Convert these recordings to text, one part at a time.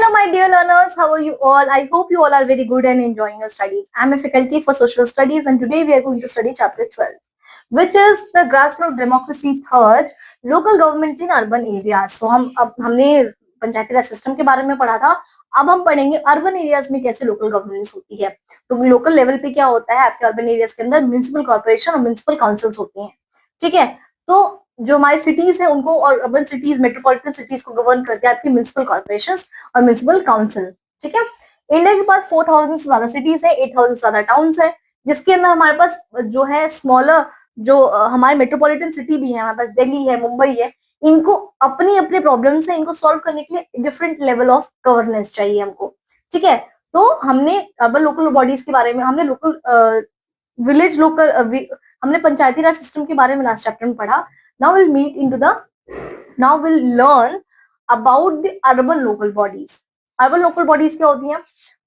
Hello, my dear learners. How are you all? I hope you all are very good and enjoying your studies. I'm a faculty for social studies, and today we are going to study chapter 12, which is the grassroots democracy third, local government in urban areas. So हमने पंचायती राज system के बारे में पढ़ा था. अब हम पढ़ेंगे urban areas में कैसे लोकल गवर्नेंस होती है. तो लोकल लेवल पे क्या होता है आपके अर्बन एरियाज के अंदर, म्युनिसिपल कॉर्पोरेशन और म्युनिसिपल काउंसिल्स होती हैं. ठीक है. तो जो हमारी सिटीज है उनको, और अर्बन सिटीज, मेट्रोपॉलिटन सिटीज को गवर्न करते हैं आपकी म्युनिसिपल कॉर्पोरेशंस और म्युनिसिपल काउंसिल. ठीक है. इंडिया के पास 4000 से ज्यादा सिटीज है, 8000 से ज्यादा टाउन्स है, जिसके अंदर हमारे पास जो है स्मॉलर, जो हमारे मेट्रोपॉलिटन सिटी भी है, हमारे पास दिल्ली है, मुंबई है, इनको अपनी अपनी प्रॉब्लम्स है, इनको सॉल्व करने के लिए डिफरेंट लेवल ऑफ गवर्नेंस चाहिए हमको. ठीक है. तो हमने अर्बन लोकल बॉडीज के बारे में, हमने लोकल विलेज लोकल, हमने पंचायती राज सिस्टम के बारे में लास्ट चैप्टर में पढ़ा. Now we'll learn about the urban local bodies. Urban local bodies क्या होती हैं?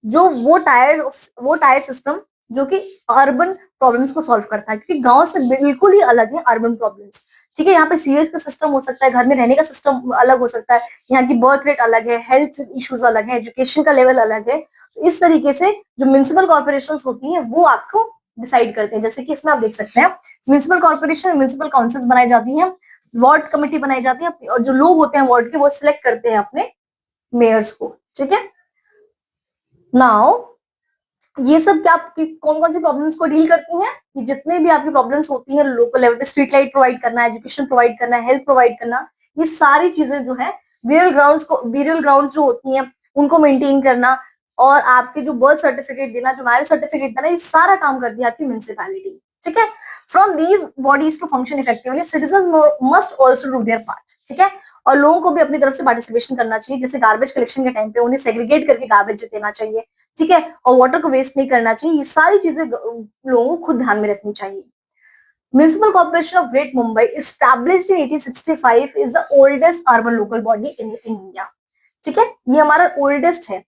जो वो टायर सिस्टम जो कि अर्बन प्रॉब्लम्स को सॉल्व करता है, क्योंकि गांव से बिल्कुल ही अलग है अर्बन प्रॉब्लम्स. ठीक है. यहाँ पे सीवेज का सिस्टम हो सकता है, घर में रहने का सिस्टम अलग हो सकता है, यहाँ की बर्थ रेट अलग है, हेल्थ इश्यूज अलग है, एजुकेशन का लेवल अलग है. तो इस तरीके से जो म्युनिसिपल कॉर्पोरेशन होती हैं वो आपको डिसाइड करते हैं. जैसे कि इसमें आप देख सकते हैं म्युनिसिपल कॉर्पोरेशन, म्युनिसिपल काउंसिल्स बनाई जाती हैं, वार्ड कमेटी बनाई जाती है, और जो लोग होते हैं वार्ड के वो सिलेक्ट करते हैं अपने मेयर्स को. ठीक है. नाउ ये सब क्या कौन कौन सी प्रॉब्लम्स को डील करती हैं? कि जितने भी आपकी प्रॉब्लम्स होती हैं लोकल लेवल पे, स्ट्रीट लाइट प्रोवाइड करना, एजुकेशन प्रोवाइड करना, हेल्थ प्रोवाइड करना, ये सारी चीजें जो है बिरियल ग्राउंड जो होती हैं उनको मेंटेन करना, और आपके जो बर्थ सर्टिफिकेट देना, जो मैरिज सर्टिफिकेट देना, ये सारा काम करती है आपकी म्युनिसिपैलिटी. ठीक है. From these bodies to function effectively, citizen must also do their part. ठीक है. और लोगों को भी अपनी तरफ से पार्टिसिपेशन करना चाहिए. जैसे गार्बेज कलेक्शन के टाइम पे उन्हें सेग्रीगेट करके गार्बेज देना चाहिए. ठीक है. और वाटर को वेस्ट नहीं करना चाहिए. ये सारी चीजें लोगों को खुद ध्यान में रखनी चाहिए. Municipal Corporation of Great Mumbai, established in 1865, is the oldest urban local body in India. ठीक है. ये हमारा ओल्डेस्ट है.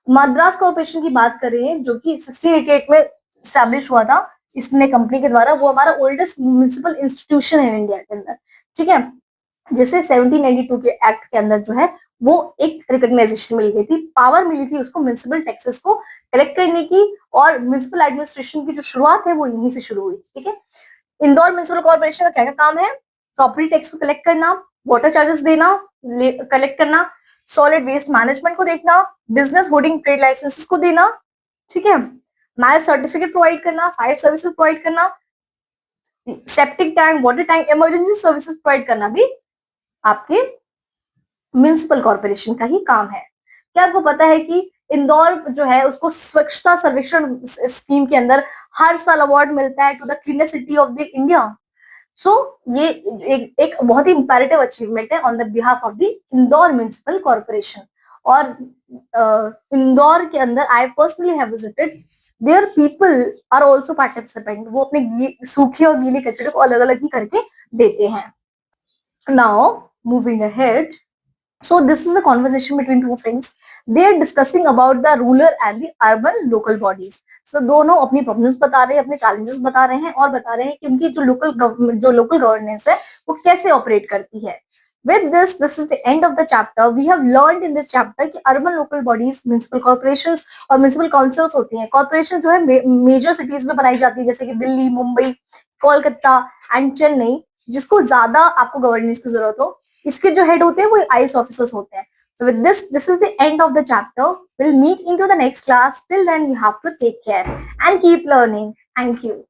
मद्रास कॉर्पोरेशन की बात करें जो कि 1688 में स्टैब्लिश हुआ था इसने कंपनी के द्वारा, वो हमारा ओल्डेस्ट म्युनिसिपल इंस्टीट्यूशन है इंडिया के अंदर. ठीक है. जैसे 1792 के एक्ट के अंदर जो है वो एक रिकॉग्नाइजेशन मिल गई थी, पावर मिली थी उसको म्युनिसिपल टैक्सेस को कलेक्ट करने की, और म्युनिसिपल एडमिनिस्ट्रेशन की जो शुरुआत है वो यहीं से शुरू हुई थी. ठीक है. इंदौर म्युनिसिपल कॉर्पोरेशन का क्या काम है? प्रॉपर्टी टैक्स को कलेक्ट करना, वाटर चार्जेस देना, कलेक्ट करना, सॉलिड वेस्ट मैनेजमेंट को देखना, बिजनेस होर्डिंग ट्रेड लाइसेंसेस को देना. ठीक है. मैरिज सर्टिफिकेट प्रोवाइड करना, फायर सर्विसेज प्रोवाइड करना, septic tank, water tank, emergency services provide करना भी आपके म्युनिसिपल कॉर्पोरेशन का ही काम है. क्या आपको पता है कि इंदौर जो है उसको स्वच्छता सर्वेक्षण स्कीम के अंदर हर साल अवार्ड मिलता है to the cleanest city of the India. So ये एक बहुत ही इंपैरेटिव अचीवमेंट है on the behalf of the Indore municipal corporation. और इंदौर के अंदर I personally have visited, there people are also participant. वो अपने सूखे और गीले कचरे को अलग अलग ही करके देते हैं. Now moving ahead, so this is a conversation between two friends. They are discussing about the rural and the urban local bodies. So दोनों अपनी प्रॉब्लम्स बता रहे हैं, अपने चैलेंजेस बता रहे हैं, और बता रहे हैं कि उनकी जो लोकल गवर्नेंस है वो कैसे ऑपरेट करती है. With this is the end of the chapter. We have learned in this chapter कि urban local bodies, municipal corporations और municipal councils होती हैं. कॉर्पोरेशन जो है मेजर सिटीज में बनाई जाती है, जैसे कि दिल्ली, मुंबई, कोलकाता एंड चेन्नई, जिसको ज्यादा आपको गवर्नेंस की जरूरत हो. इसके जो हेड होते हैं वो आईएएस ऑफिसर्स होते हैं. So with this is the end of the chapter. We'll meet into the next class. Till then you have to take care and keep learning. Thank you.